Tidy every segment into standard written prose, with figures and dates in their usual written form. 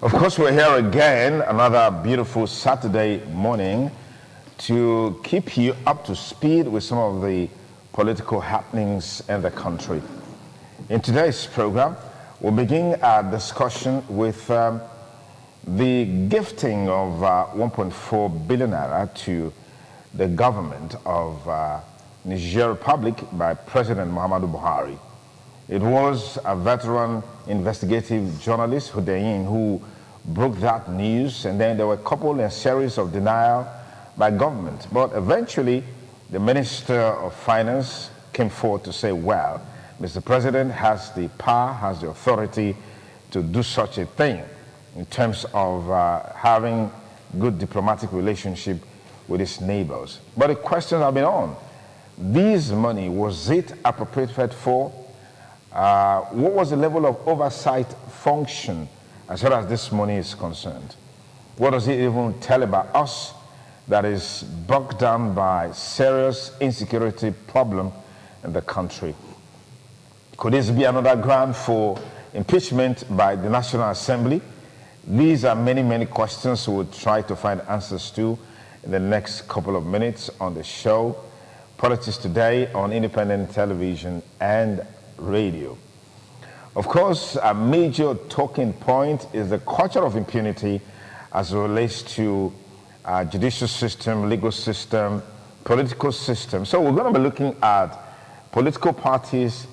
Of course, we're here again, another beautiful Saturday morning to keep you up to speed with some of the political happenings in the country. In today's program, we'll begin our discussion with the gifting of 1.4 billion naira to the government of Niger Republic by President Muhammadu Buhari. It was a veteran investigative journalist, Hudayin, who broke that news, and then there were a couple and series of denial by government. But eventually, the Minister of Finance came forward to say, well, Mr. President has the power, has the authority to do such a thing in terms of having good diplomatic relationship with his neighbors. But the questions have been on. This money, was it appropriated for? What was the level of oversight function as far as this money is concerned? What does it even tell about us that is bogged down by serious insecurity problem in the country? Could this be another ground for impeachment by the National Assembly? These are many, many questions we'll try to find answers to in the next couple of minutes on the show. Politics Today on independent television and radio. Of course, a major talking point is the culture of impunity as it relates to judicial system, legal system, political system. So we're going to be looking at political parties,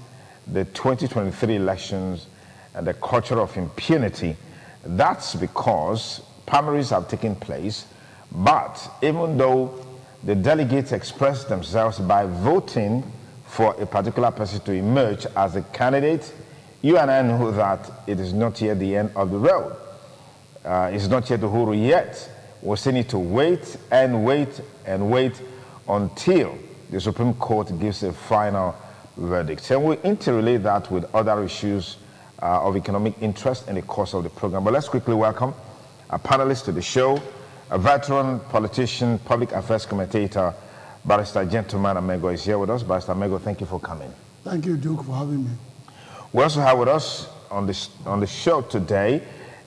the 2023 elections, and the culture of impunity. That's because primaries have taken place, but even though the delegates expressed themselves by voting for a particular person to emerge as a candidate, you and I know that it is not yet the end of the road. It's not yet the huru yet. We still need to wait and wait and wait until the Supreme Court gives a final verdict. And we'll interrelate that with other issues of economic interest in the course of the program. But let's quickly welcome a panelist to the show, a veteran politician, public affairs commentator, Barrister Gentleman Amego is here with us. Barrister Amego, thank you for coming. Thank you, Duke, for having me. We also have with us on the show today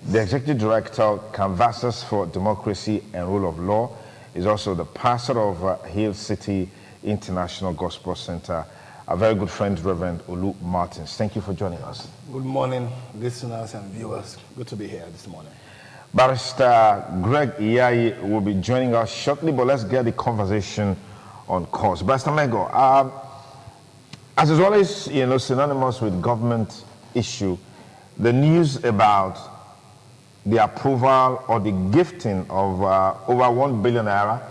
the Executive Director, Canvassers for Democracy and Rule of Law. Is also the pastor of Hill City International Gospel Center, a very good friend, Reverend Olu Martins. Thank you for joining us. Good morning, listeners and viewers. Good to be here this morning. Barrister Greg Iyayi will be joining us shortly, but let's get the conversation on course. Barrister Amego, as is always, synonymous with government issue, the news about the approval or the gifting of over 1 billion naira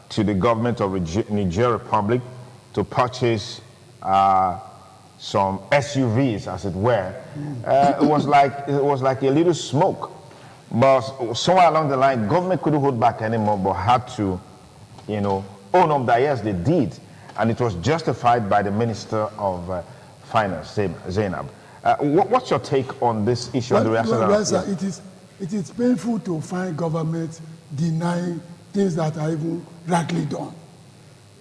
to the government of Niger Republic to purchase some SUVs, as it were. It was like a little smoke, but somewhere along the line, government couldn't hold back anymore, but had to, own up that yes, they did. And it was justified by the Minister of Finance, Zainab. What's your take on this issue? Well, it is painful to find government denying things that are even rightly done.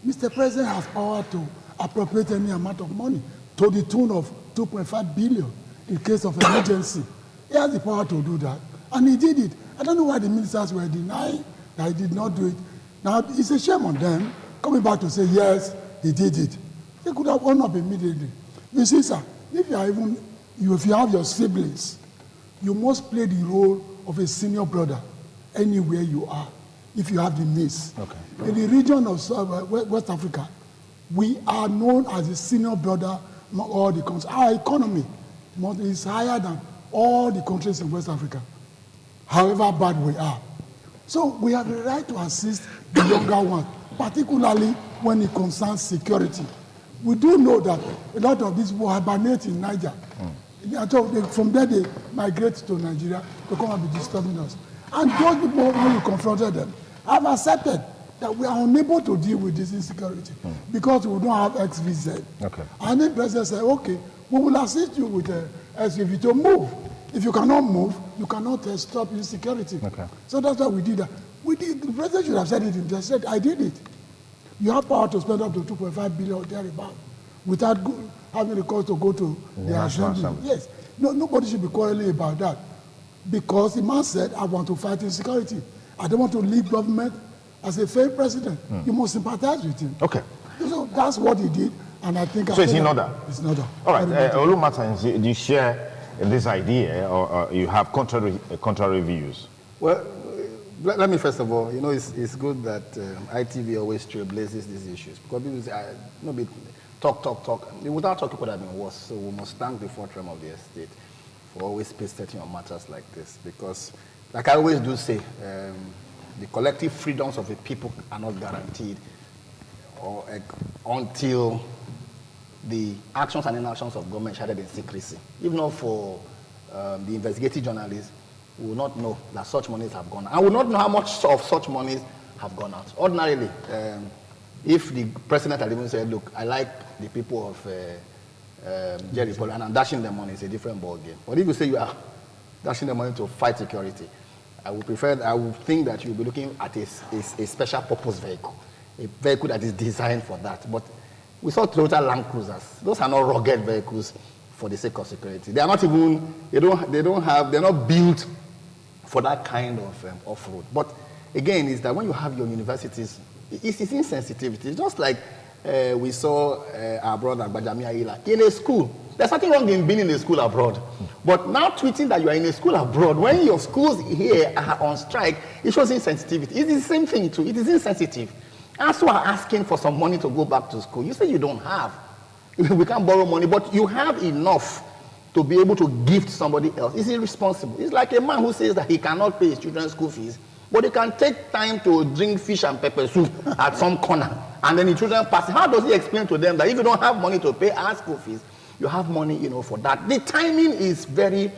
Mr. President has power to appropriate any amount of money to the tune of 2.5 billion in case of emergency. He has the power to do that, and he did it. I don't know why the ministers were denying that he did not do it. Now, it's a shame on them coming back to say, yes, he did it. They could have won up immediately. You see, sir, if you have your siblings, you must play the role of a senior brother anywhere you are, if you have the means. Okay. In the region of West Africa, we are known as a senior brother among all the countries. Our economy is higher than all the countries in West Africa, however bad we are. So we have the right to assist the younger ones, particularly when it concerns security. We do know that a lot of these people hibernate in Niger. From there they migrate to Nigeria to come and be disturbing us. And those people, when we confronted them, have accepted that we are unable to deal with this insecurity because we don't have XVZ. Okay. And the president said, okay, we will assist you with SVV to move. If you cannot move, you cannot stop insecurity. Okay. So that's why we did that. The president should have said it himself. Said, I did it. You have power to spend up to 2.5 billion or thereabout without having the cost to go to the assembly. Yes. No, nobody should be quarreling about that. because the man said, I want to fight insecurity. I don't want to leave government as a failed president. You must sympathize with him. Okay. So that's what he did, and I think... So it's in order? It's in order. All right. Olumatans, do you share this idea, or you have contrary views? Well, let me first of all, it's good that ITV always trailblazes these issues, because people say, talk. Without talking, would have been worse. So we must thank the fourth realm of the estate for always pace-setting on matters like this, because, like I always do say, the collective freedoms of the people are not guaranteed until the actions and inactions of government shaded in secrecy. If not for the investigative journalists, we will not know that such monies have gone out. I will not know how much of such monies have gone out. Ordinarily, if the president had even said, look, I like the people of Niger and I'm dashing them money, it's a different ballgame. But if you say you are dashing the money to fight security, I would think that you'll be looking at a special purpose vehicle, a vehicle that is designed for that. But we saw Toyota Land Cruisers. Those are not rugged vehicles for the sake of security. They are not even, they're not built for that kind of off-road. But again, is that when you have your universities, it's insensitivity. It's just like we saw our brother Bajami Aila in a school. There's nothing wrong in being in a school abroad. But now tweeting that you are in a school abroad, when your schools here are on strike, it shows insensitivity. It is the same thing too. It is insensitive. And so are asking for some money to go back to school. You say you don't have. We can't borrow money, but you have enough to be able to gift somebody else. It's irresponsible. It's like a man who says that he cannot pay his children's school fees, but he can take time to drink fish and pepper soup at some corner, and then the children pass. How does he explain to them that if you don't have money to pay our school fees, you have money, for that? The timing is very,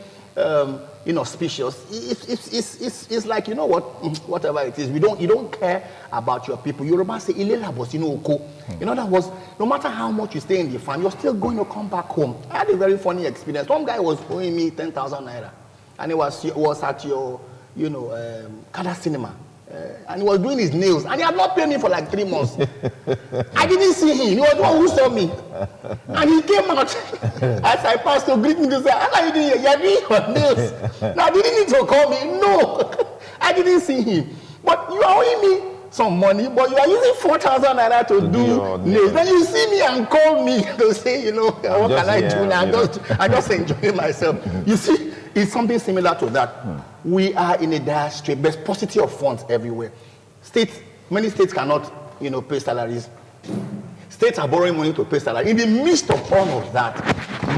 inauspicious. It's like, whatever it is, you don't care about your people. Yoruba say, in other words, no matter how much you stay in the farm, you're still going to come back home. I had a very funny experience. One guy was owing me 10,000 naira, and he was at your, Kada Cinema. And he was doing his nails, and he had not paid me for like 3 months. I didn't see him. He was the one who saw me. And he came out as I passed to greet me to say, how are you doing here? You're doing your nails. Now, did you need to call me? No. I didn't see him. But you are owing me some money, but you are using 4,000 naira to do nails. Then you see me and call me to say, what can I do now? I'm just enjoying myself. You see, it's something similar to that. We are in a dire strait. There's paucity of funds everywhere. Many states cannot, pay salaries. States are borrowing money to pay salaries. In the midst of all of that,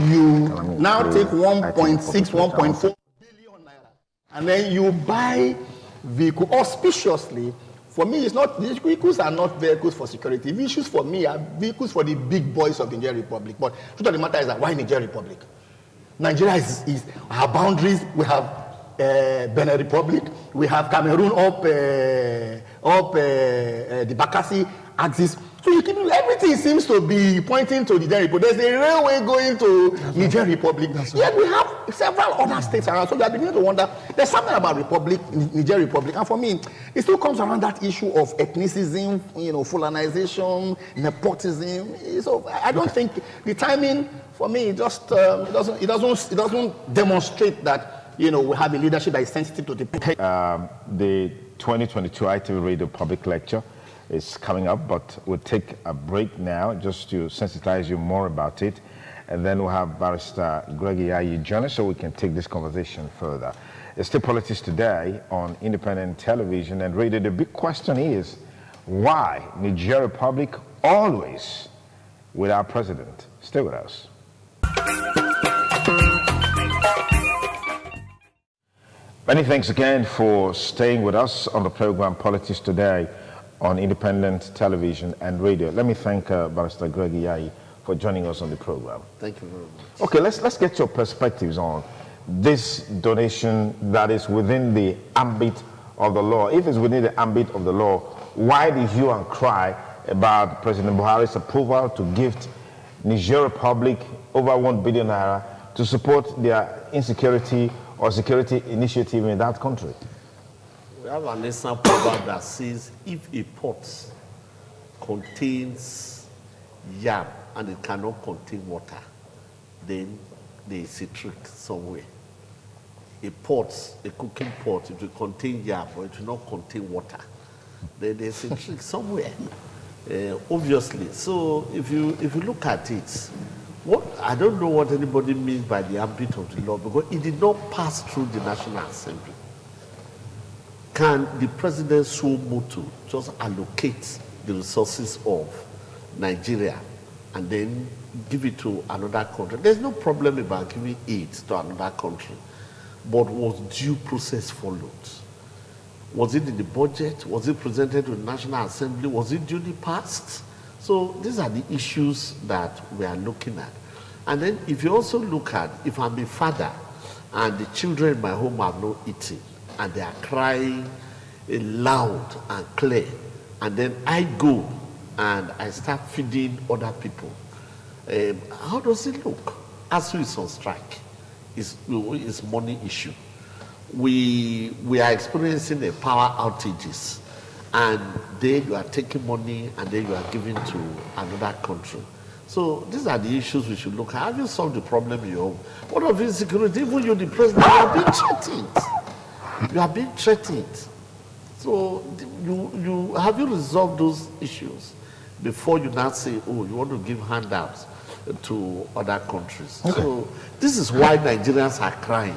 you now take 1.6, 1.4 billion naira, and then you buy vehicles auspiciously. For me, these vehicles are not vehicles for security. Vehicles for me are vehicles for the big boys of the Niger Republic. But the truth of the matter is that why Niger Republic? Nigeria is our boundaries. We have Benin Republic. We have Cameroon up the Bakassi axis. So everything seems to be pointing to the Niger Republic. There's a railway going to Niger Republic. Yet we have several other states around. So we are beginning to wonder, there's something about Niger Republic. And for me, it still comes around that issue of ethnicism, Fulanization, nepotism. So I don't think the timing, for me, it doesn't demonstrate that we have a leadership that is sensitive to the people. The 2022 ITV Radio Public Lecture is coming up, but we'll take a break now just to sensitize you more about it. And then we'll have Barrister Greg Iyayi join us so we can take this conversation further. It's still Politics Today on independent television and radio. The big question is, why Niger Republic always with our president? Stay with us. Many thanks again for staying with us on the program Politics Today on independent television and radio. Let me thank Barrister Greg Iyayi for joining us on the program. Thank you very much. Okay, let's get your perspectives on this donation that is within the ambit of the law. If it's within the ambit of the law, why the hue and cry about President Buhari's approval to gift Niger Republic over 1 billion naira to support their insecurity or security initiative in that country? We have an example proverb that says if a pot contains yam and it cannot contain water, then there is a trick somewhere. a pot, a cooking pot, it will contain yam, but it will not contain water. There's a trick somewhere, obviously. So if you look at it, I don't know what anybody means by the ambit of the law, because it did not pass through the National Assembly. Can the president so motu just allocate the resources of Nigeria and then give it to another country? There's no problem about giving aid to another country, but was due process followed? Was it in the budget? Was it presented to the National Assembly? Was it duly passed? So these are the issues that we are looking at. And then if you also look at, if I'm a father and the children in my home have not eaten and they are crying loud and clear, and then I go and I start feeding other people, how does it look? ASU is on strike. It's money issue. We are experiencing a power outages, and then you are taking money and then you are giving to another country. So these are the issues we should look at. Have you solved the problem in your home? What of insecurity? Even you, the president, you are being threatened. You are being threatened. So have you resolved those issues before you now say, oh, you want to give handouts to other countries? Okay. So this is why Nigerians are crying.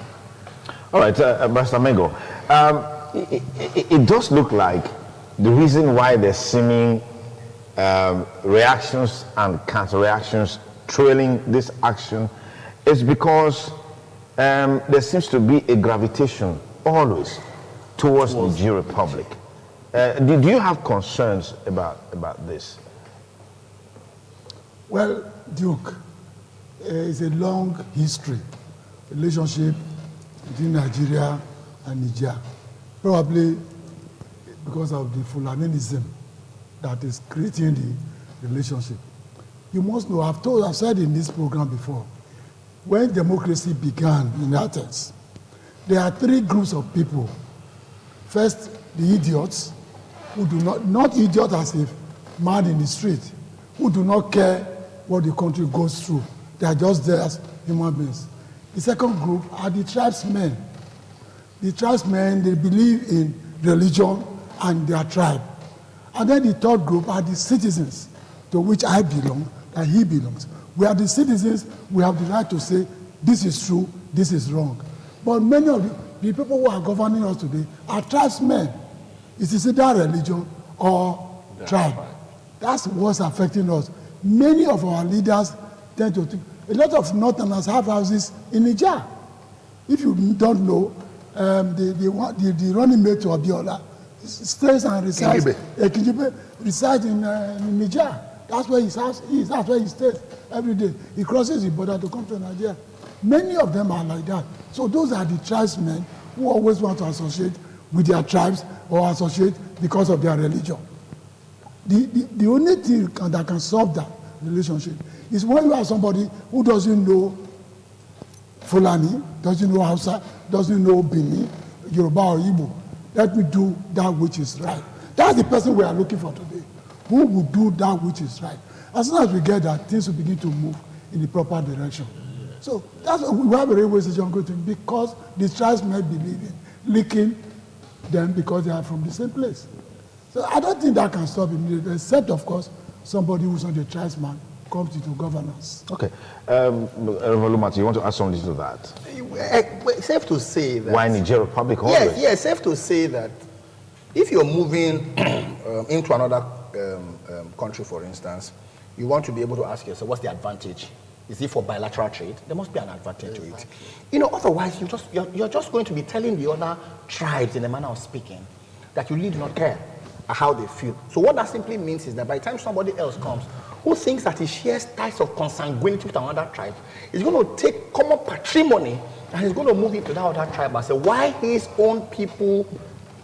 All right, Mr. Mengo, it does look like the reason why there's seeming reactions and counter-reactions trailing this action is because there seems to be a gravitation always towards the Niger Republic. Do you have concerns about this? Well, Duke, it's a long history, relationship between Nigeria and Niger, probably because of the Fulaninism that is creating the relationship. You must know, I've said in this program before, when democracy began in Athens, there are three groups of people. First, the idiots, who do not idiots as if man in the street, who do not care what the country goes through. They are just there as human beings. The second group are the tribesmen. The tribesmen, they believe in religion and their tribe. And then the third group are the citizens, to which I belong, and he belongs. We are the citizens, we have the right to say, this is true, this is wrong. But many of the people who are governing us today are tribesmen. It is either religion or tribe. That's what's affecting us. Many of our leaders tend to think, a lot of Northerners have houses in Niger. If you don't know, the running mate to Abiola stays and resides in Niger. That's where his house is. That's where he stays every day. He crosses the border to come to Nigeria. Many of them are like that. So those are the tribesmen who always want to associate with their tribes or associate because of their religion. The only thing that can solve that relationship is when you have somebody who doesn't know Fulani, doesn't know Hausa, doesn't know Bini, Yoruba or Igbo. Let me do that which is right. That's the person we are looking for today. Who will do that which is right? As soon as we get that, things will begin to move in the proper direction. So that's why we have a railway station going to, because the tribesmen believe in linking them because they are from the same place. So I don't think that can stop immediately, except, of course, somebody who's not a tribesman comes into governance. Okay. Lumati, you want to add something to that? Safe to say that... Why Niger Republic always? Yes, safe to say that if you're moving into another country, for instance, you want to be able to ask yourself, what's the advantage? Is it for bilateral trade? There must be an advantage to it. You know, otherwise you're just going to be telling the other tribes, in a manner of speaking, that you really do not care how they feel. So what that simply means is that by the time somebody else comes who thinks that he shares ties of consanguinity with another tribe, he's going to take common patrimony and he's going to move it to that other tribe and say, why his own people,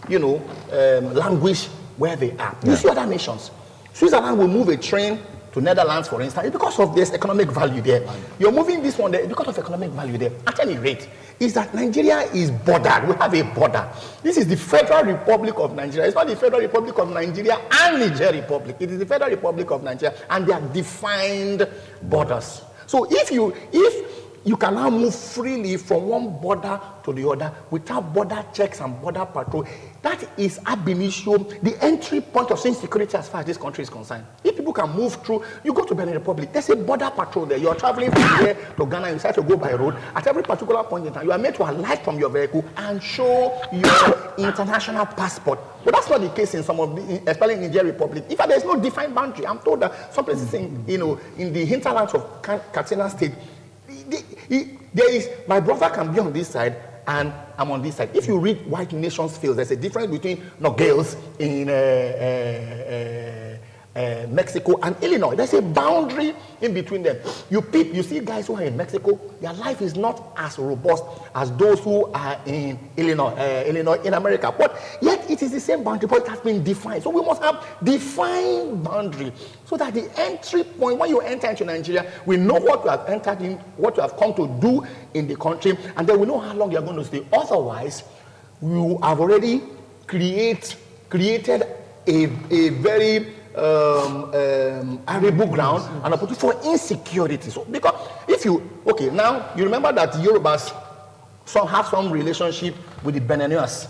languish where they are. You see other nations. Switzerland will move a train to Netherlands, for instance, because of this economic value there. You're moving this one there because of economic value there. At any rate, is that Nigeria is bordered. We have a border. This is the Federal Republic of Nigeria. It's not the Federal Republic of Nigeria and Niger Republic. It is the Federal Republic of Nigeria, and they are defined borders. So if you can now move freely from one border to the other without border checks and border patrol. That is ab initio the entry point of insecurity as far as this country is concerned. If people can move through, you go to Benin Republic, there's a border patrol there. You're traveling from here to Ghana, you decide to go by road. At every particular point in time, you are made to alight from your vehicle and show your international passport. But that's not the case in some of the, especially in Niger Republic. In fact, there's no defined boundary. I'm told that some places in the hinterlands of Katsina State, there is, my brother can be on this side and I'm on this side. If you read White Nations Fields, there's a difference between Nogales in Mexico and Illinois. There's a boundary in between them. You see guys who are in Mexico, their life is not as robust as those who are in Illinois in America. But yet it is the same boundary, but it has been defined. So we must have defined boundary so that the entry point, when you enter into Nigeria, we know what you have entered in, what you have come to do in the country, and then we know how long you're going to stay. Otherwise, you have already created a very arable ground and opportunity for insecurity. So because if you now you remember that the Yorubas have some relationship with the Beniners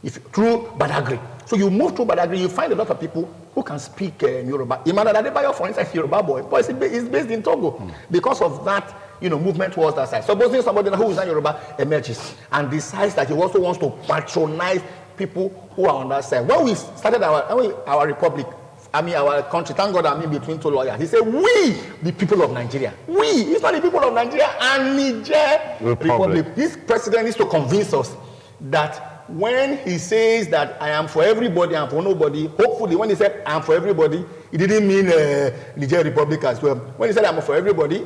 through Badagry. So you move through Badagry, you find a lot of people who can speak Yoruba. Imana Adebayo, for instance, Yoruba boy, but it's based in Togo. Because of that, movement towards that side. Supposing somebody who is not Yoruba emerges and decides that he also wants to patronize people who are on that side. When we started our republic, our country, thank God I'm in between two lawyers. He said, we, the people of Nigeria. We, it's not the people of Nigeria and Niger Republic. This president needs to convince us that when he says that I am for everybody and for nobody, hopefully when he said I am for everybody, he didn't mean Niger Republic as well. When he said I'm for everybody,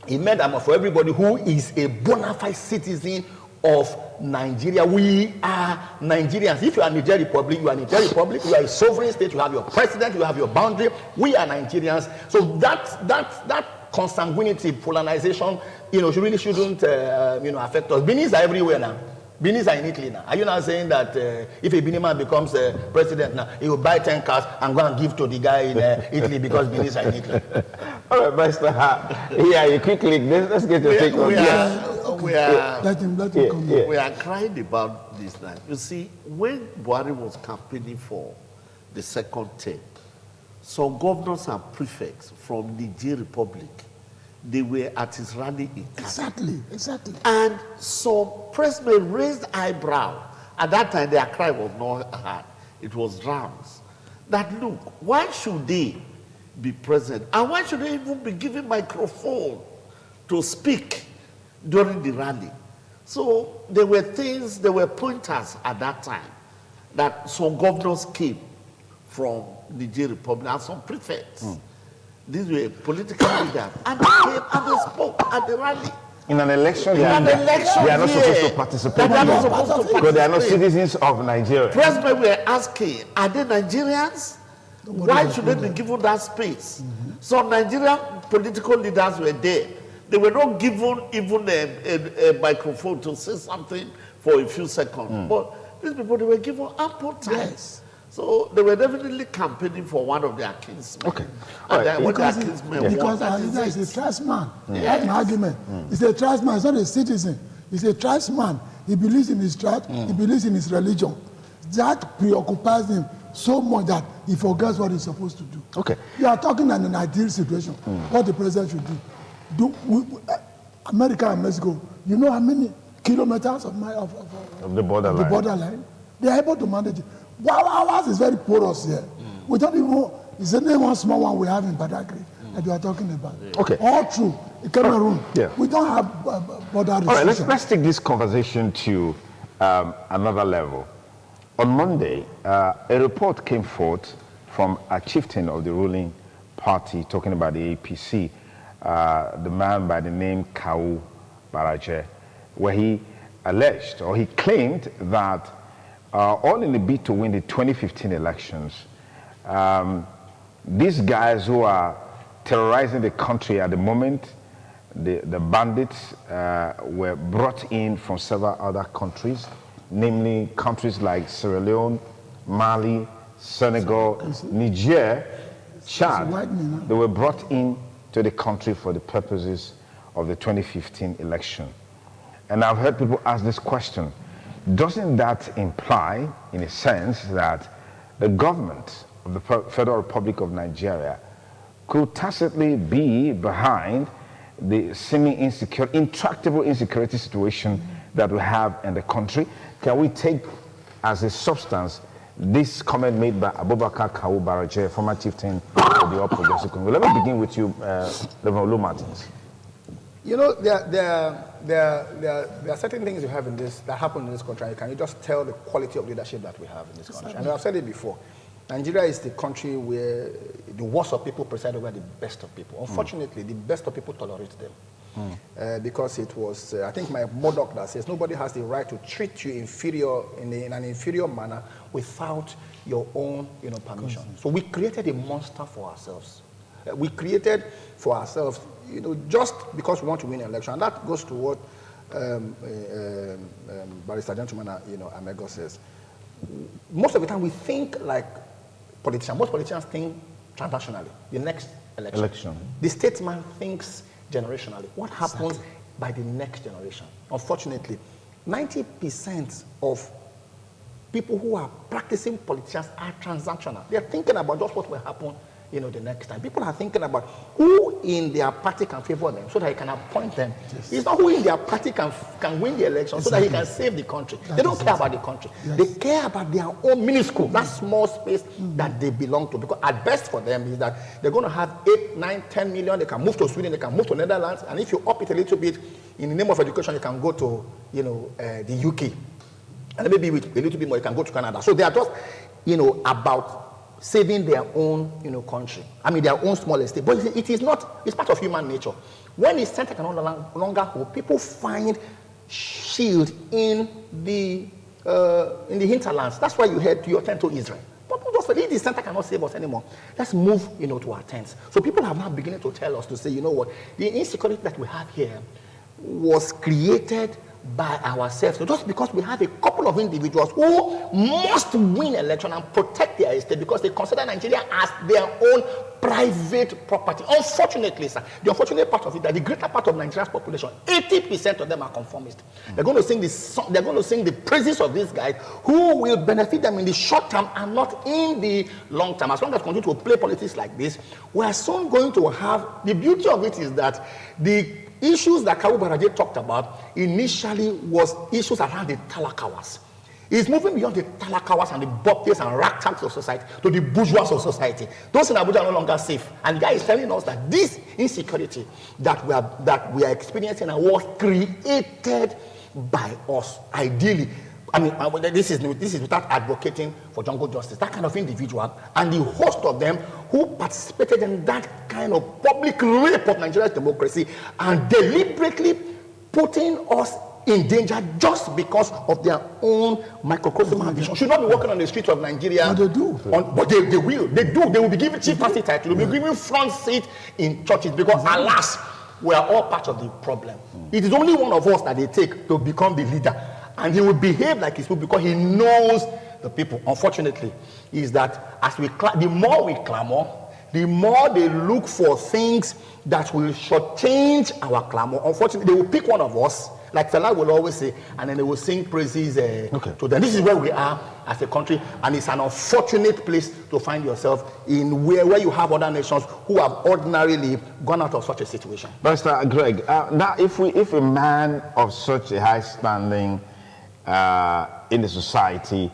he meant I'm for everybody who is a bona fide citizen of Nigeria. We are Nigerians. If you are Niger Republic, you are Niger Republic. You are a sovereign state. You have your president. You have your boundary. We are Nigerians. So that consanguinity, polarization, really shouldn't affect us. Benis are everywhere now. Benis are in Italy now. Are you now saying that if a Benin man becomes president now, he will buy 10 cars and go and give to the guy in Italy because Benis are in Italy? All right, Master. Yeah, quickly. Let's get your take on this. We are crying about this now. You see, when Buhari was campaigning for the second term, some governors and prefects from Niger Republic, they were at his rally in Kano. Exactly. And some pressmen raised eyebrow. At that time, their cry was not hard. It was drums. That look, why should they be present? And why should they even be given microphone to speak during the rally? So there were pointers at that time that some governors came from Niger Republic and some prefects. These were political leaders, and they came and they spoke at the rally. In an election, they are not supposed to participate. Because they are not citizens of Nigeria. President were asking, are they Nigerians? Why should they be given that space? So Nigerian political leaders were there. They were not given even a microphone to say something for a few seconds. But these people, they were given ample time. Yes. So they were definitely campaigning for one of their kinsmen. Okay. And then what their Because kinsmen because wanted. is a trustman. That's my argument. He's a trustman. He's not a citizen. He's a trustman. He believes in his trust. He believes in his religion. That preoccupies him so much that he forgets what he's supposed to do. Okay. You are talking in an ideal situation. What the president should do. America and Mexico, you know how many kilometers of the borderline. The borderline? They are able to manage it. Wow, ours is very porous here. We don't even, it's only one small one we have in Badagry that you are talking about. Okay. All true. In Cameroon, we don't have border restrictions. All right, let's take this conversation to another level. On Monday, a report came forth from a chieftain of the ruling party talking about the APC, the man by the name Kawu Baraje, where he alleged or he claimed that all in the bid to win the 2015 elections, these guys who are terrorizing the country at the moment, the bandits were brought in from several other countries, namely countries like Sierra Leone, Mali, Senegal, Niger, Chad. They were brought in to the country for the purposes of the 2015 election. And I've heard people ask this question: doesn't that imply, in a sense, that the government of the Federal Republic of Nigeria could tacitly be behind the intractable insecurity situation that we have in the country? Can we take as a substance this comment made by Abubakar Kawu Baraje, former chieftain of the All Progressive Congress? Let me begin with you, Reverend Olu Martins. You know, there are certain things you have in this that happen in this country. Can you just tell the quality of leadership that we have in this country? And I've said it before. Nigeria is the country where the worst of people preside over the best of people. Unfortunately, the best of people tolerate them. Because it was, I think my Murdoch that says nobody has the right to treat you inferior in an inferior manner without your own permission. So we created a monster for ourselves. We created for ourselves, just because we want to win an election. And that goes to what Barrister Gentleman, Amego says. Most of the time we think like politicians. Most politicians think transactionally. The next election. The statesman thinks generationally. What happens by the next generation? Unfortunately, 90% of people who are practicing politicians are transactional. They're thinking about just what will happen the next time. People are thinking about who in their party can favor them so that he can appoint them. Yes. It's not who in their party can win the election so that he can save the country. They don't care about the country. Yes. They care about their own minuscule, that small space that they belong to. Because at best for them is that they're going to have 8, 9, 10 million. They can move to Sweden, they can move to Netherlands. And if you up it a little bit, in the name of education, you can go to the UK. And maybe with a little bit more, you can go to Canada. So they are just, about saving their own, country. I mean, their own small estate. But it is not, it's part of human nature. When the center can no longer hold, people find shield in the hinterlands. That's why you head to your tent to Israel. People just say, the center cannot save us anymore. Let's move, to our tents. So people have now beginning to tell us to say, you know what, the insecurity that we have here was created by ourselves. So just because we have a couple of individuals who must win election and protect their estate because they consider Nigeria as their own private property. Unfortunately, sir, the unfortunate part of it is that the greater part of Nigeria's population, 80% of them are conformist. They're going to sing they're going to sing the praises of these guys who will benefit them in the short term and not in the long term. As long as we continue to play politics like this, we are soon going to have, the beauty of it is that the issues that Kawu Baraje talked about initially was issues around the talakawas. It's moving beyond the talakawas and the bobtails and ragtags of society to the bourgeois of society. Those in Abuja are no longer safe. And the guy is telling us that this insecurity that we are experiencing was created by us, ideally. I mean, this is without advocating for jungle justice. That kind of individual and the host of them who participated in that kind of public rape of Nigeria's democracy and deliberately putting us in danger just because of their own microcosm ambition. Should not be walking on the streets of Nigeria. But they do. But they will. They do. They will be given chief party title. They will be given front seat in churches because, alas, we are all part of the problem. It is only one of us that they take to become the leader. And he will behave like his people because he knows the people. Unfortunately, is that as the more we clamor, the more they look for things that will shortchange our clamor. Unfortunately, they will pick one of us, like Fela will always say, and then they will sing praises to them. This is where we are as a country, and it's an unfortunate place to find yourself in where you have other nations who have ordinarily gone out of such a situation. Barrister Greg, now if a man of such a high standing in the society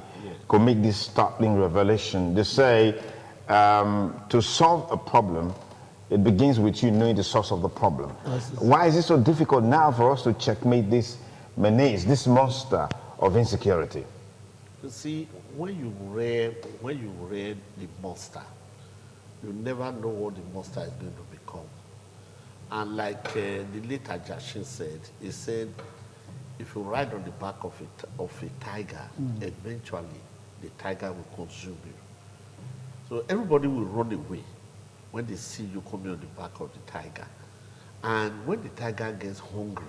could make this startling revelation, they say to solve a problem, it begins with you knowing the source of the problem. Why is it so difficult now for us to checkmate this menace, this monster of insecurity? You see, when you read the monster, you never know what the monster is going to become. And like the late Ajashin said, he said, if you ride on the back of a tiger, eventually the tiger will consume you. So everybody will run away when they see you coming on the back of the tiger. And when the tiger gets hungry,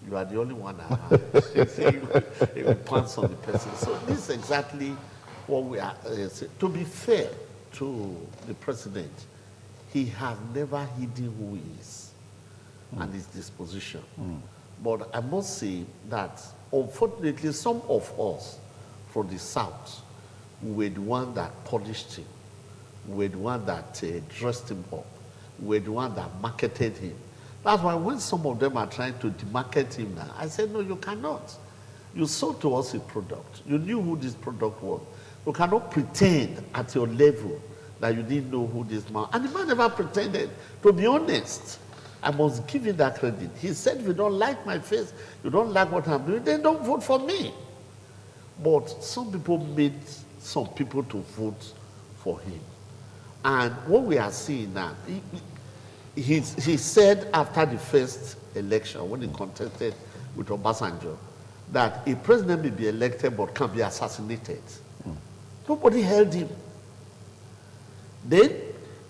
you are the only one around. It will pounce on the person. So this is exactly what we are saying. To be fair to the president, he has never hidden who he is. and his disposition. But I must say that, unfortunately, some of us from the South were the one that punished him, were the one that dressed him up, were the one that marketed him. That's why when some of them are trying to demarket him now, I said, no, you cannot. You sold to us a product. You knew who this product was. You cannot pretend at your level that you didn't know who this man. And the man never pretended. To be honest, I must give him that credit. He said, if you don't like my face, you don't like what I'm doing, then don't vote for me. But some people made some people to vote for him. And what we are seeing now, he said after the first election, when he contested with Obasanjo, that a president may be elected but can be assassinated. Nobody held him. Then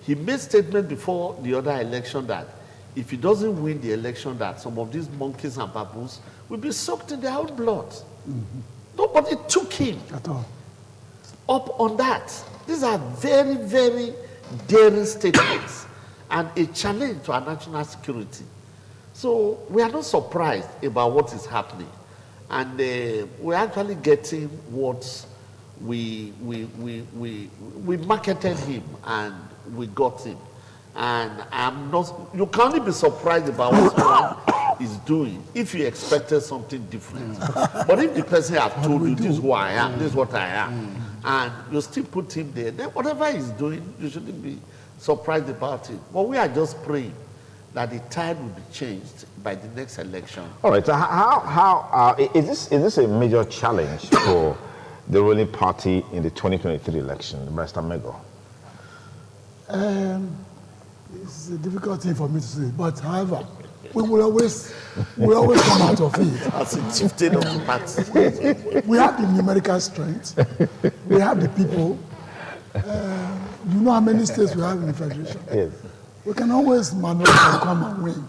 he made statement before the other election that if he doesn't win the election, that some of these monkeys and baboons will be soaked in their own blood. Nobody took him At all. up on that. These are very, very daring statements and a challenge to our national security. So we are not surprised about what is happening. And we're actually getting what we marketed him and we got him. And I'm not, you can only be surprised about what someone is doing if you expected something different. But if the person has told you, this is who I am, this is what I am, and you still put him there, then whatever he's doing, you shouldn't be surprised about it. But we are just praying that the tide will be changed by the next election. All right, so is this a major challenge for the ruling party in the 2023 election, Mr. Mego? It's a difficult thing for me to say, but however, we will always come out of it. As a chieftain of the party. We have the numerical strength. We have the people. You know how many states we have in the federation? Yes. We can always maneuver and come and win.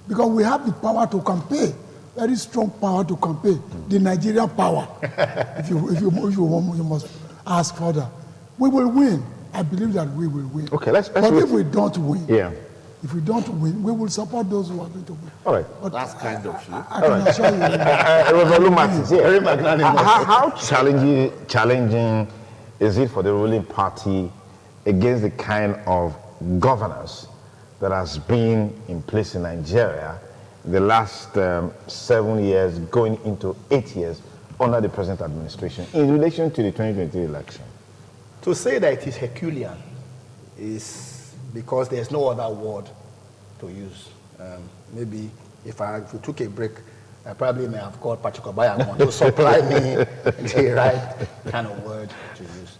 Because we have the power to campaign, very strong power to campaign, the Nigerian power. If you want, you must ask further. We will win. I believe that we will win. Okay, let's but if we don't win, if we don't win, we will support those who are going to win. All right. But that's kind of you. I can assure you. Very magnanimous. How challenging is it for the ruling party against the kind of governance that has been in place in Nigeria the last 7 years, going into 8 years under the present administration in relation to the 2023 election? To say that it is Herculean is because there's no other word to use. Maybe if we took a break, I probably may have called Patrick Obayamon to supply me the right kind of word to use.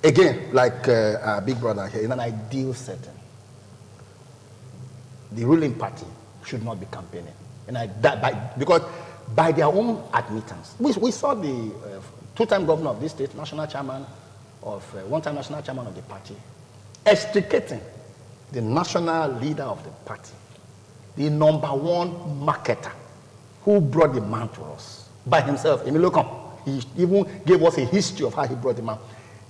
Again, like our big brother here, in an ideal setting, the ruling party should not be campaigning. Because by their own admittance, we saw the two-time governor of this state, national chairman of one-time national chairman of the party, extricating the national leader of the party, the #1 marketer who brought the man to us by himself. He even gave us a history of how he brought the man.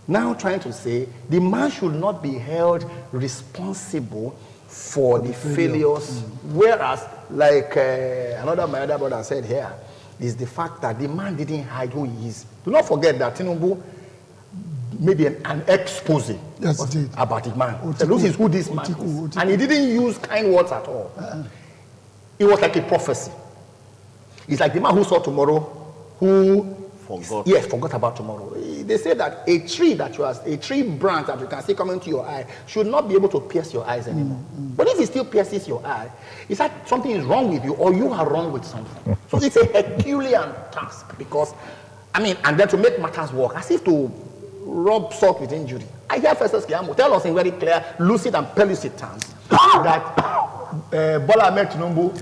Now trying to say the man should not be held responsible for the failures, whereas, like my other brother said here, is the fact that the man didn't hide who he is. Do not forget that Tinubu made an expose about the man. Look, is who this man is. And he didn't use kind words at all. It was like a prophecy. It's like the man who saw tomorrow, who forgot about tomorrow. They say that a tree branch that you can see coming to your eye should not be able to pierce your eyes anymore. But if it still pierces your eye, it's that something is wrong with you or you are wrong with something. So it's a Herculean task because, and then to make matters work, as if to rub salt with injury. I hear Festus Keyamo tell us in very clear, lucid and pellucid terms that Bola Ahmed Tinubu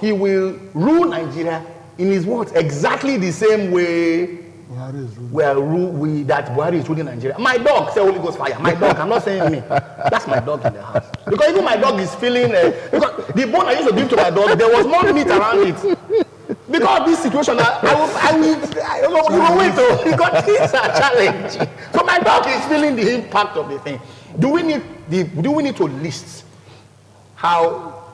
he will rule Nigeria in his words exactly the same way that Buhari is ruling Nigeria. My dog say Holy Ghost fire. My dog, I'm not saying me. That's my dog in the house. Because even my dog is feeling because the bone I used to give to my dog, there was more meat around it. Because of this situation, I will wait because things are challenging. So my dog is feeling the impact of the thing. Do we need to list how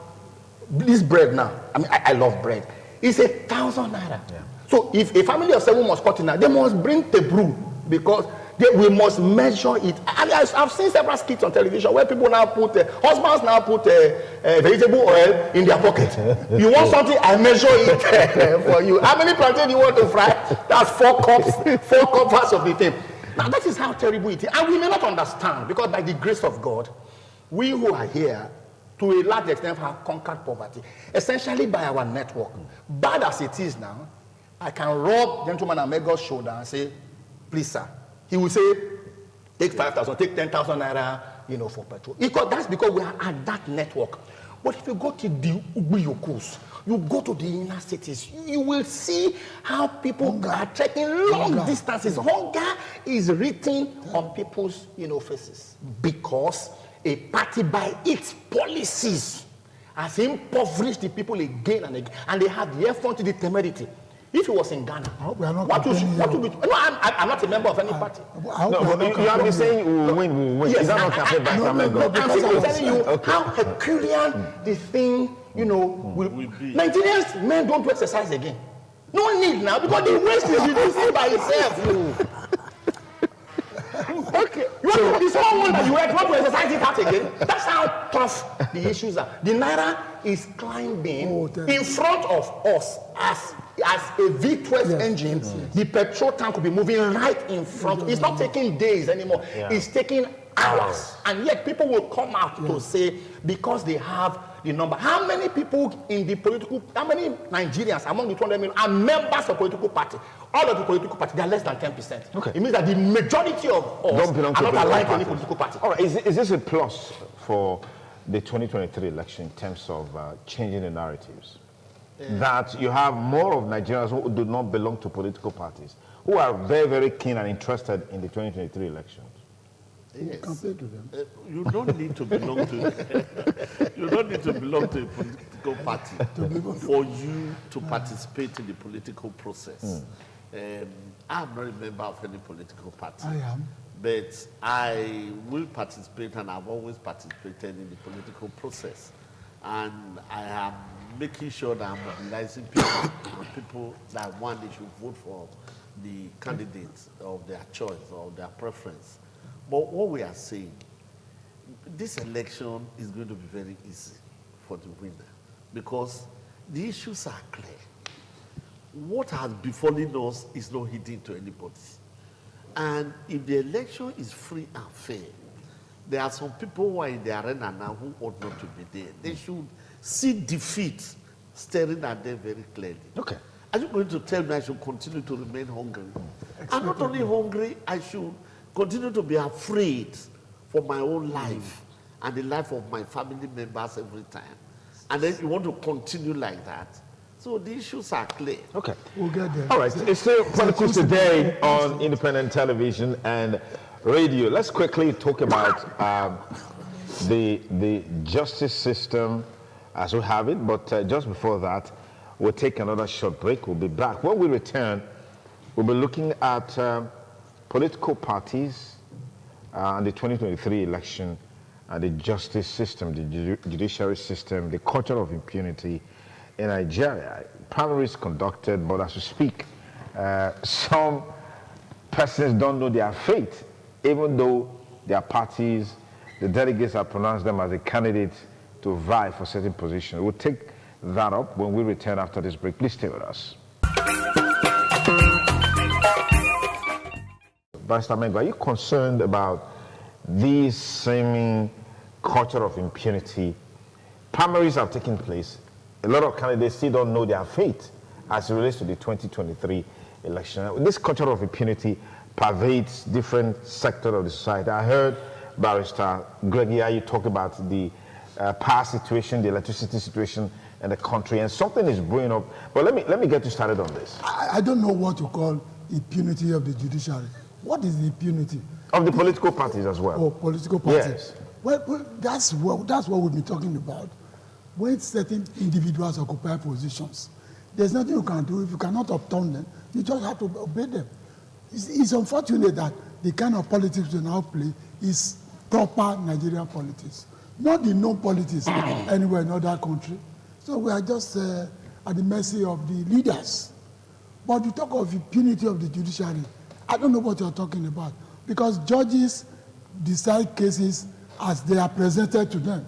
this bread now, I mean, I love bread. It's 1,000 naira. Yeah. So if a family of 7 must cut in now, they must bring the brew because we must measure it. I mean, I've seen several skits on television where people now put, husbands now put vegetable oil in their pocket. You want something, I measure it for you. How many plantains do you want to fry? That's 4 cups of the thing. Now that is how terrible it is. And we may not understand because by the grace of God, we who are here, to a large extent, have conquered poverty. Essentially by our network. Bad as it is now, I can rub gentleman Amego's shoulder and say, please sir. He will say, take 5,000, take 10,000 naira, for petrol. That's because we are at that network. But if you go to the Ubiyokos, you go to the inner cities, you will see how people are trekking long distances. Hunger is written on people's, faces because a party by its policies has impoverished the people again and again, and they have the effort, the temerity. If he was in Ghana, what would be? No, I'm not a member of any party. No, but you have been saying we will win. Yes, is that not campaign by Samego? I'm telling you how Herculean the thing, will be. Nigerians, men don't exercise again. No need now because the waste is reducing by itself. Okay. This whole one that you want to exercise it out again. That's how tough the issues are. The naira is climbing in front of us as a V12 engine. The petrol tank will be moving right in front. It's not taking days anymore. It's taking hours. And yet people will come out to say because they have the number. How many people in the how many Nigerians among the 200 million are members of political party? All of the political parties, they are less than 10%. Okay. It means that the majority of us are not aligned to any political party. All right, is this a plus for the 2023 election in terms of changing the narratives? That you have more of Nigerians who do not belong to political parties, who are very, very keen and interested in the 2023 elections? Yes. Compared to them. You don't need to belong to you don't need to belong to a political party for you to participate in the political process. I'm not a member of any political party. I am. But I will participate, and I've always participated in the political process. And I am making sure that I'm mobilizing people that want they should vote for the candidates of their choice or their preference. But what we are saying, this election is going to be very easy for the winner because the issues are clear. What has befallen us is not hidden to anybody. And if the election is free and fair, there are some people who are in the arena now who ought not to be there. They should see defeat staring at them very clearly. Okay. Are you going to tell me I should continue to remain hungry? I'm not only hungry, I should continue to be afraid for my own life and the life of my family members every time. And then you want to continue like that. So the issues are clear. Okay. We'll get there. All right. It's still Politics Today on independent television and radio. Let's quickly talk about the justice system as we have it. But just before that, we'll take another short break. We'll be back. When we return, we'll be looking at political parties and the 2023 election and the justice system, the judiciary system, the culture of impunity in Nigeria. Primaries conducted, but as we speak, some persons don't know their fate, even though their parties, the delegates have pronounced them as a candidate to vie for certain positions. We'll take that up when we return after this break. Please stay with us. Barrister Mengo, are you concerned about this seeming culture of impunity? Primaries have taken place. A lot of candidates still don't know their fate as it relates to the 2023 election. This culture of impunity pervades different sectors of the society. I heard Barrister Gregia, you talk about the power situation, the electricity situation in the country, and something is brewing up. But let me get you started on this. I don't know what to call impunity of the judiciary. What is the impunity? Of the political parties as well. Oh, political parties. Yes. Well, that's what we've been talking about. When certain individuals occupy positions, there's nothing you can do. If you cannot upturn them, you just have to obey them. It's unfortunate that the kind of politics we now play is proper Nigerian politics. not the known politics anywhere in other country. So we are just at the mercy of the leaders. But you talk of impunity of the judiciary, I don't know what you're talking about, because judges decide cases as they are presented to them.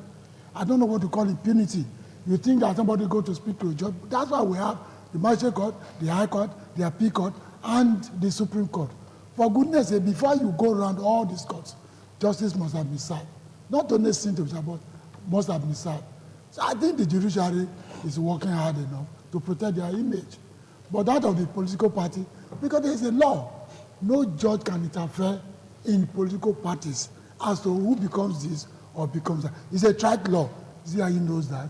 I don't know what to call impunity. You think that somebody go to speak to a judge. That's why we have the Magistrate Court, the High Court, the Appeal Court, and the Supreme Court. For goodness sake, before you go around all these courts, justice must have been served. Not only symptoms, but must have been served. So I think the judiciary is working hard enough to protect their image. But that of the political party, because there is a law, no judge can interfere in political parties as to who becomes this or becomes that. It's a tried law. ZIE knows that.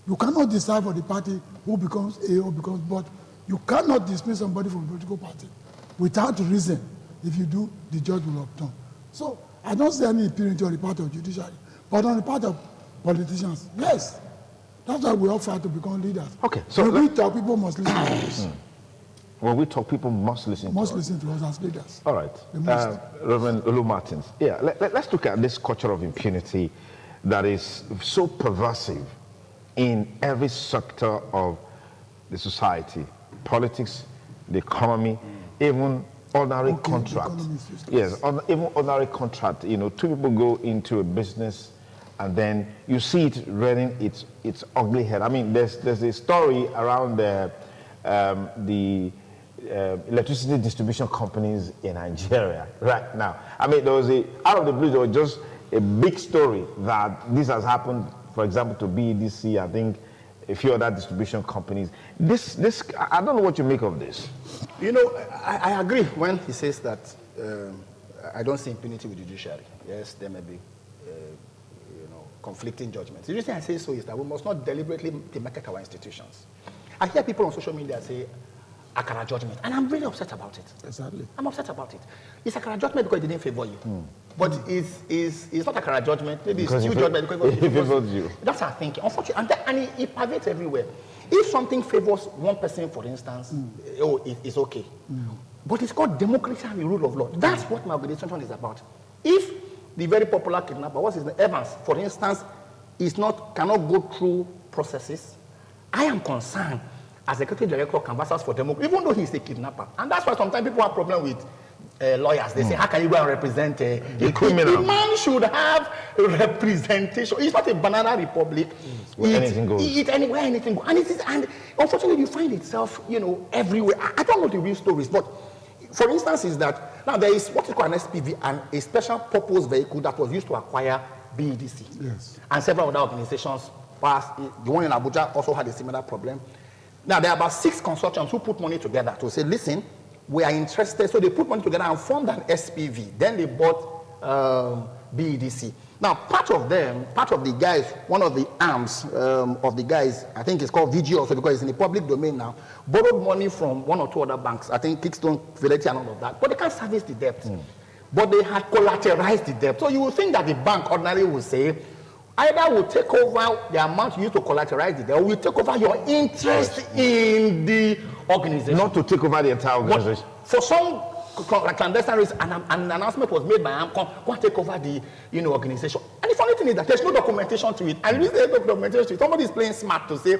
You cannot decide for the party who becomes A or becomes, but you cannot dismiss somebody from a political party without reason. If you do, the judge will overturn. So I don't see any impunity on the part of judiciary, but on the part of politicians, yes. That's why we all fight to become leaders. Okay, so when we talk, people must listen to us. When we talk, people must listen to us. Must listen to us as leaders. All right. Reverend Olu Martins, yeah, let's look at this culture of impunity that is so pervasive in every sector of the society, politics, the economy, even ordinary contract. Yes, even ordinary contract. You know, two people go into a business and then you see it rearing its ugly head. I mean, there's a story around the electricity distribution companies in Nigeria right now. I mean, there was out of the blue, there was just a big story that this has happened, for example, to BEDC, I think a few other distribution companies. This, I don't know what you make of this. You know, I agree when he says that I don't see impunity with the judiciary. Yes, there may be, conflicting judgments. The reason I say so is that we must not deliberately demarcate our institutions. I hear people on social media say, Akara judgment, and I'm really upset about it. Exactly. I'm upset about it. It's Akara judgment because it didn't favor you. But it's not Akara judgment, maybe it's you judgment because it favors you. That's our thinking. Unfortunately, and it pervades everywhere. If something favors one person, for instance, it's okay. But it's called democracy and the rule of law. That's what my organization is about. If the very popular kidnapper, what's his name, Evans, for instance, cannot go through processes, I am concerned as Executive Director of Canvassers for Democracy, even though he's a kidnapper. And that's why sometimes people have problem with lawyers. They say, how can you go and represent a criminal? The man should have a representation. It's not a banana republic. Where anything goes. Anywhere anything goes. And unfortunately, you find itself, everywhere. I don't know the real stories, but for instance, is that now there is what is called an SPV, and a special purpose vehicle that was used to acquire BEDC. Yes. And several other organizations passed. The one in Abuja also had a similar problem. Now, there are about 6 consortiums who put money together to say, listen, we are interested. So they put money together and formed an SPV. Then they bought BEDC. Now, part of the guys, one of the arms of the guys, I think it's called VG also because it's in the public domain now, borrowed money from 1 or 2 other banks, I think Kickstone, Fidelity and all of that, but they can't service the debt. But they had collateralized the debt. So you will think that the bank ordinarily will say, either will take over the amount you use to collateralize the debt, or will take over your interest in the organization. Not to take over the entire organization. But for some clandestine reason, an announcement was made by AMCON, go and take over the organization. And the funny thing is that there's no documentation to it. And if there's no documentation to it, somebody is playing smart to say,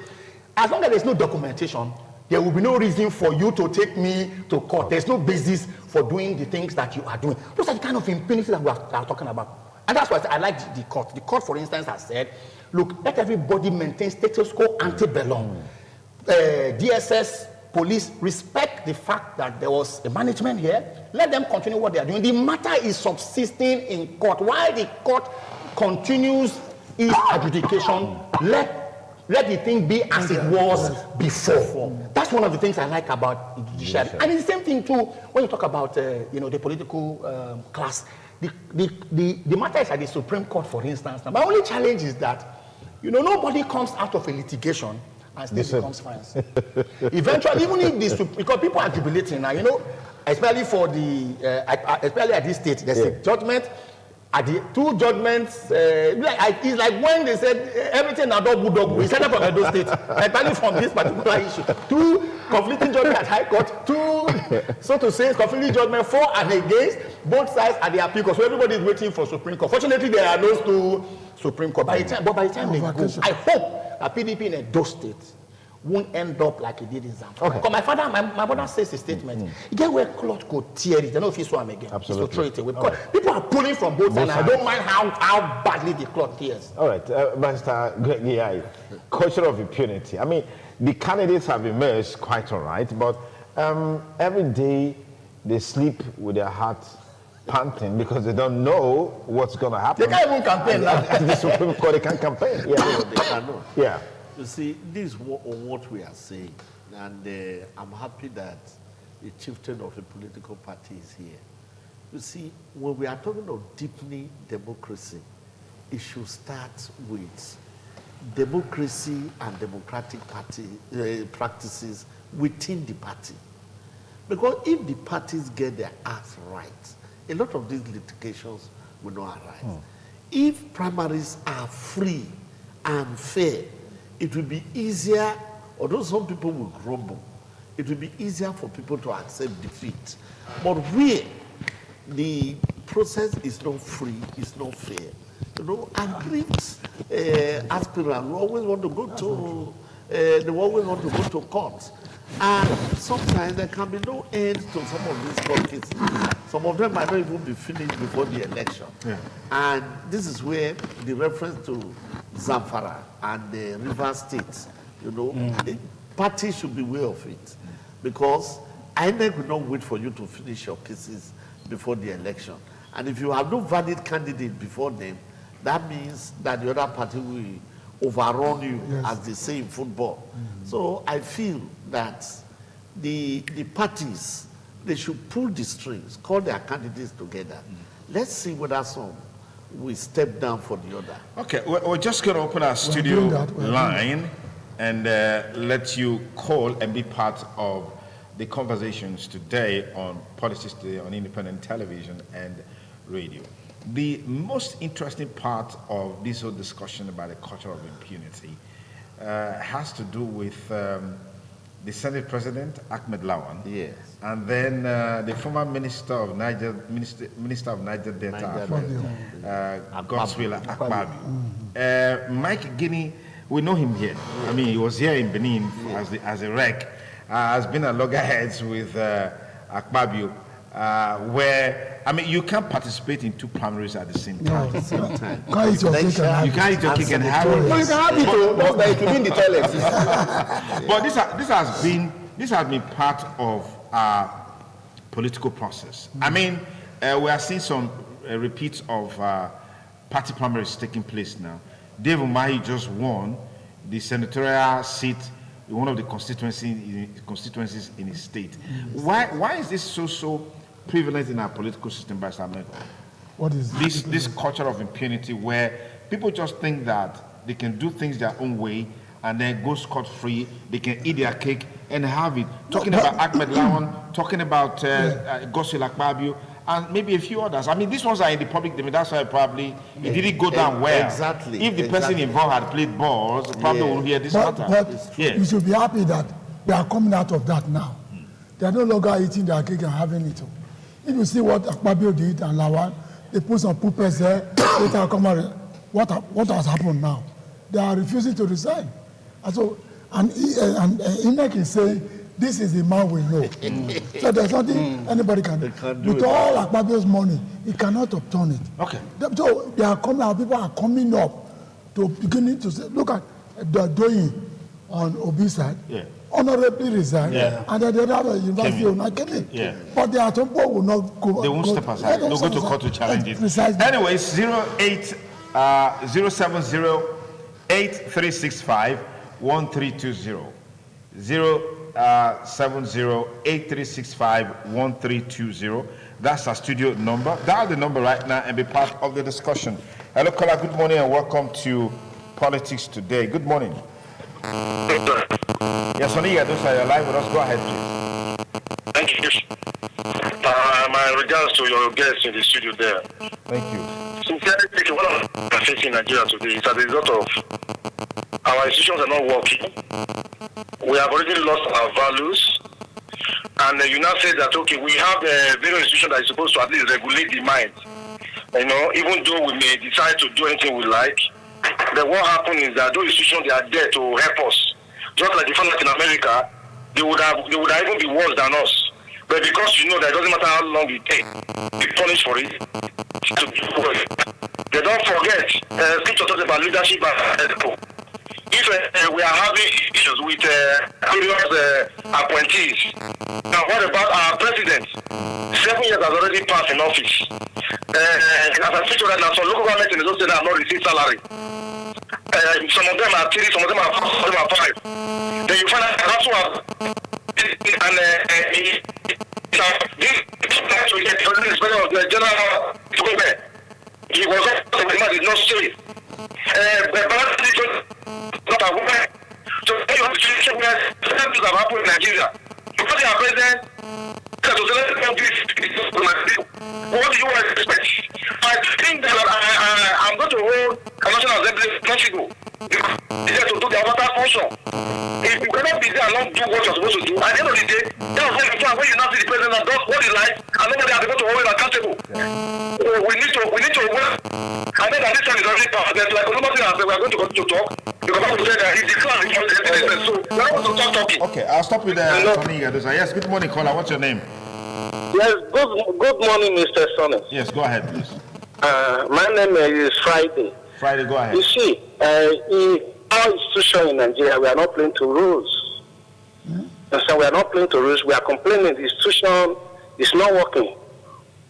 as long as there's no documentation, there will be no reason for you to take me to court. There's no basis for doing the things that you are doing. Those are the kind of impunity that we are talking about. And that's why I like the court. The court, for instance, has said, look, let everybody maintain status quo ante bellum. DSS, police, respect the fact that there was a management here. Let them continue what they are doing. The matter is subsisting in court. While the court continues its adjudication, let the thing be as it was before. That's one of the things I like about the judiciary. And it's the same thing, too, when you talk about the political class. The matter is at the Supreme Court, for instance. Now, my only challenge is that, nobody comes out of a litigation and still becomes friends. Eventually, even if because people are jubilating now, especially for especially at this stage, there's a judgment. At the two judgments, it's like when they said everything now dog. We started from Edo State, entirely from this particular issue. Two conflicting judgments at High Court, two, so to say, conflicting judgments for and against, both sides at the appeal court. So everybody is waiting for Supreme Court. Fortunately, there are those two Supreme Court. By the time they go, I hope that PDP in Edo State won't end up like it did in Zamfara. Okay. Because my brother says a statement. You get where cloth could tear it. They don't know if he swam again. Absolutely. To throw it away. Because people are pulling from both sides. I don't mind how badly the cloth tears. All right, Mr. Greg, culture of impunity. I mean, the candidates have emerged quite all right, but every day they sleep with their hearts panting because they don't know what's going to happen. They can't even campaign now. The Supreme Court, they can't campaign. Yeah. They cannot. Yeah. You see, this is what we are saying, and I'm happy that the chieftain of a political party is here. You see, when we are talking of deepening democracy, it should start with democracy and democratic party practices within the party. Because if the parties get their acts right, a lot of these litigations will not arise. If primaries are free and fair, it will be easier, although some people will grumble, it will be easier for people to accept defeat. But where the process is not free, it's not fair, aggrieved aspirants who always want to go to, they always want to go to court. And sometimes there can be no end to some of these court cases. Some of them might not even be finished before the election. Yeah. And this is where the reference to Zamfara and the River State, the party should be aware of it. Because INEC will not wait for you to finish your cases before the election. And if you have no valid candidate before them, that means that the other party will overrun you, as they say in football. So I feel that the parties, they should pull the strings, call their candidates together. Let's see whether some will step down for the other. Okay, we're just going to open our studio line and let you call and be part of the conversations today on Politics Today on independent television and radio. The most interesting part of this whole discussion about the culture of impunity has to do with the Senate President, Ahmed Lawan, yes, and then the former Minister of Niger Delta Affairs, Godswill Akpabio. Mike Guinea, we know him here. I mean, he was here in Benin as a rec, has been at loggerheads with Akpabio, where, I mean, you can't participate in two primaries at the same time. No, can't eat your cake and have you can't eat your cake and have it. No, you can have it, though, but it will be in the toilet. But this has been part of our political process. I mean, we are seeing some repeats of party primaries taking place now. Dave Umahi just won the senatorial seat in one of the constituencies in his state. Why is this so prevalent in our political system, by Samuel? What is this culture of impunity where people just think that they can do things their own way and then go scot-free, they can eat their cake and have it. Talking about Ahmed Lawan, talking about Godswill Akpabio, and maybe a few others. I mean, these ones are in the public domain. That's why probably it didn't go down well. Exactly. If the person involved had played balls, probably wouldn't hear this matter. But you should be happy that they are coming out of that now. They are no longer eating their cake and having it. If you see what Akpabio did and Lawan, they put some puppets there. Later come out. What has happened now? They are refusing to resign. And so, and INEC is saying, this is the man we know. So there's nothing anybody can do. With all Akpabio's money, he cannot upturn it. Okay. So they are coming out, people are coming up to beginning to say, look at the doing on Obi's side. Yeah. Honorably resigned, and then the other university will not get it. Yeah. But the Atompo will not go. They won't step aside. They'll go to court to challenge it. Precisely. Anyways, 070-8365-1320. 070-8365-1320. That's our studio number. Dial the number right now and be part of the discussion. Hello, caller. Good morning and welcome to Politics Today. Good morning. Yes, Sonny, those are live with us. Go ahead, please. Thank you. My regards to your guests in the studio there. Thank you. are facing in Nigeria today is as a result of our institutions are not working. We have already lost our values. And you now say that, okay, we have a very institution that is supposed to at least regulate the mind. You know, even though we may decide to do anything we like, but what happens is that those institutions, they are there to help us. Just like the fund in America, they would have even be worse than us. But because you know that it doesn't matter how long it takes, be punished for it. They don't forget, scripture talks about leadership and people. If we are having issues with various appointees, now what about our president? 7 years has already passed in office. As I speak to right now, some local governments in the state have not received salary. Some of them are 3, some of them are 4, some of them are 5. Then you find out that's what the general he was not safe. Not a woman. So you have to check where things have happened in Nigeria. Because they are president, what do you expect? I think that I'm going to hold a national assembly not ago. Because to do the avatar function. If you cannot be there and not do what you're supposed to do, at the end of the day, that's when you now see the president that does what he likes, and nobody has able to hold him accountable. So we need to work. I know that this time is already passed. There's like nobody has said we are going to continue to talk. Because I would say that he declared so we are going to start talking. Okay, I'll stop with Tony Yadusa. Yes, good morning, caller. What's your name? Yes, good morning, Mr. Sonny. Yes, go ahead, please. My name is Friday. Friday, go ahead. You see, in our institution in Nigeria, we are not playing to rules. And so we are not playing to rules. We are complaining the institution is not working.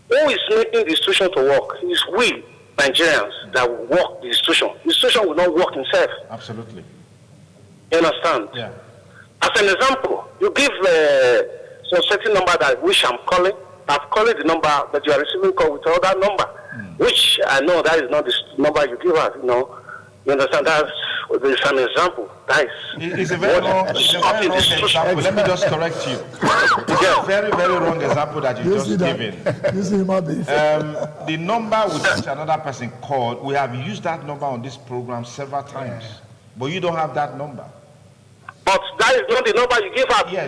Who is making the institution to work? It's we, Nigerians, that work the institution. The institution will not work itself. Absolutely. You understand? Yeah. As an example, you give some certain number that which I'm calling. I've called the number, but you are receiving call with other number, which I know that is not the number you give us. You know, you understand? That's an example. That is. It's a very wrong example. Let me just correct you. It's a very, very wrong example that you just given. The number which another person called, we have used that number on this program several times, but you don't have that number. But that is not the number you give us. Yes,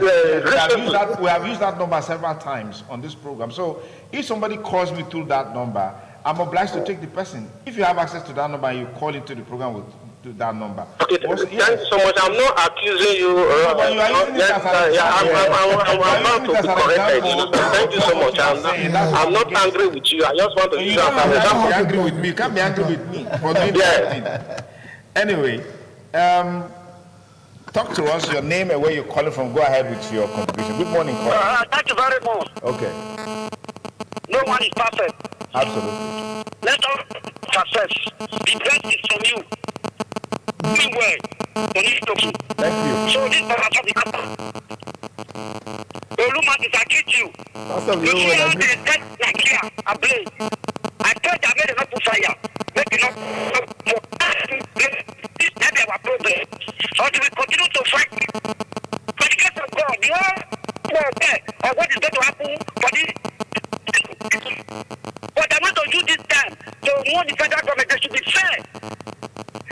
we have used that number several times on this program. So if somebody calls me through that number, I'm obliged to take the person. If you have access to that number and you call into the program with that number. Okay, thank you so much. I'm not accusing you. I'm not corrected. Thank you so much. I'm not angry with you. I just want to use that as an example. You can't be angry with me. You can't be angry with me for doing anything. Anyway, talk to us, your name and where you're calling from. Go ahead with your contribution. Good morning, caller. Thank you very much. Okay. No one is perfect. Absolutely. Let us success. The best is from you. Meanwhile, thank you. So this is what the woman is against you. You see how they take Nigeria ablaze. I told them they not put fire. Make it not this is our problem. Or do we continue to fight? By the grace of God, you are there. Or what is going to happen for this? But I want to use this time to warn the federal government they should be fair.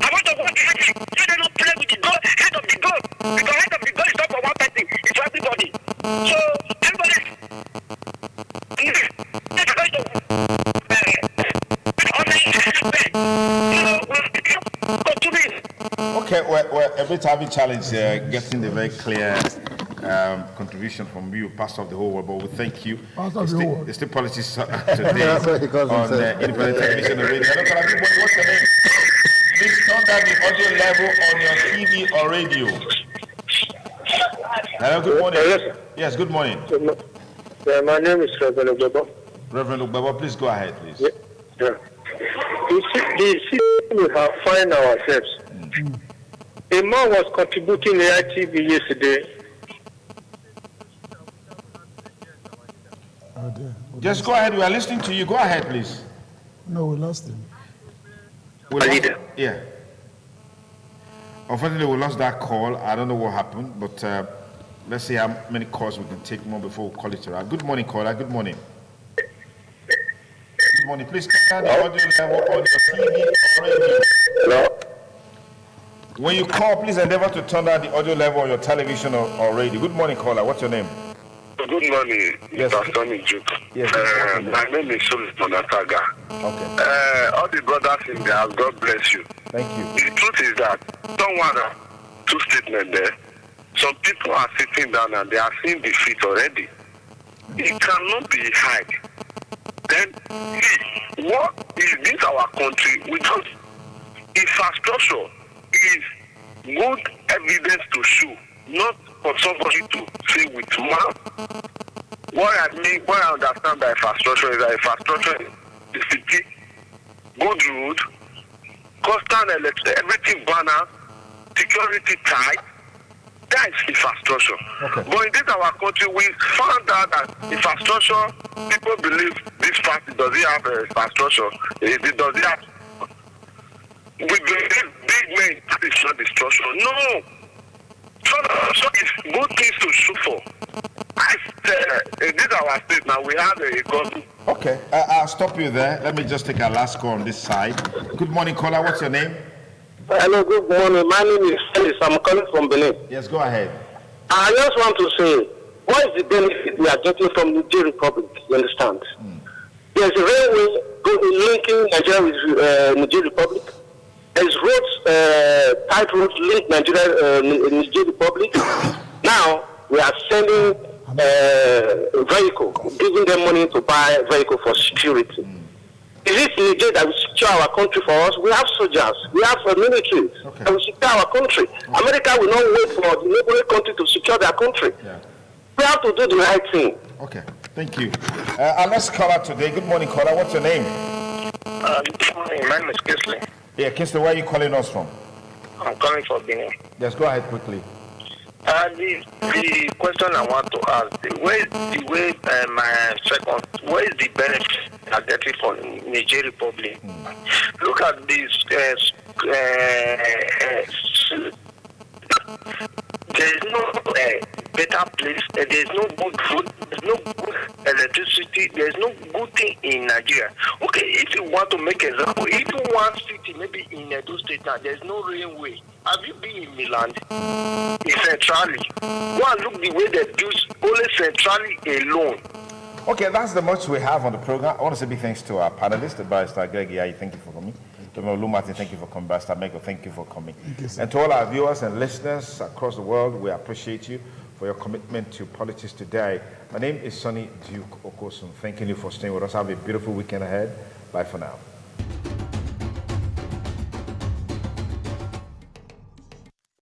I want to warn the head. They don't play with the goat, head of the goat. Because head of the goat is not for one person, it's for everybody. So everybody Okay, we're a bit having challenge here, getting the very clear contribution from you, Pastor of the whole world, but we thank you. The state politics today on the Independent Television and Radio. Hello, everybody, what's your name? Please turn down the audio level on your TV or radio. Hello, good morning. Yes, good morning. My name is Reverend Ugbebo. Reverend Ugbebo, please go ahead, please. Yeah. The situation we have find ourselves. A man was contributing to ITV yesterday. Just go ahead. We are listening to you. Go ahead, please. No, we lost him. Yeah. Unfortunately, we lost that call. I don't know what happened, but let's see how many calls we can take more before we call it around. Good morning, caller. Good morning. Good morning. Please turn down the audio level on your TV or radio. Hello? When you call, please endeavor to turn down the audio level on your television or radio. Good morning, caller. What's your name? Good morning, Yes. Mr. Sonny Juke. Yes. My name is Solomon Ataga. Okay. All the brothers in there, God bless you. Thank you. The truth is that someone two statements there. Some people are sitting down and they are seeing defeat already. It cannot be hide. Then see what is this our country? We don't infrastructure is good evidence to show, not for somebody to say with mouth. What I understand by infrastructure is that infrastructure is the city, good road, constant electricity, everything banner, security tight. That is infrastructure. Okay. But in this our country, we found out that infrastructure, people believe this party does it have infrastructure. It does it have. We believe big men is not destruction. No. So it's good things to shoot for. In this our state now, we have a government. Okay, I'll stop you there. Let me just take our last call on this side. Good morning, caller. What's your name? Hello, good morning. My name is Felix. I'm calling from Benin. Yes, go ahead. I just want to say, what is the benefit we are getting from the Niger Republic? You understand? There's a railway linking Nigeria with Niger Republic. There's roads, tight roads link Nigeria, Niger Republic. Now we are sending vehicle, giving them money to buy vehicle for security. Is it Niger that will secure our country for us? We have soldiers, we have military that will secure our country. America will not wait for the neighboring country to secure their country. Yeah. We have to do the right thing. Okay, thank you. Our next caller today. Good morning, caller. What's your name? Good morning. My name is Kisley. Yeah, Kingston, where are you calling us from? I'm calling for Benin. Yes, go ahead quickly. The question I want to ask, where is the benefit are getting from Niger Republic? Look at this. There is no better place. There is no good food. There is no good electricity. There is no good thing in Nigeria. Okay, if you want to make example, if you want city, maybe in Edo State now, there is no railway. Have you been in Milan? In Centrally. Go and look the way they build only Centrally alone. Okay, that's the much we have on the program. I want to say big thanks to our panelists, Barrister Greg Yayi, thank you for coming. Dr. Martin, thank you for coming. Barrister Mego, thank you for coming. And to all our viewers and listeners across the world, we appreciate you for your commitment to politics today. My name is Sonny Duke Okosun. Thanking you for staying with us. Have a beautiful weekend ahead. Bye for now.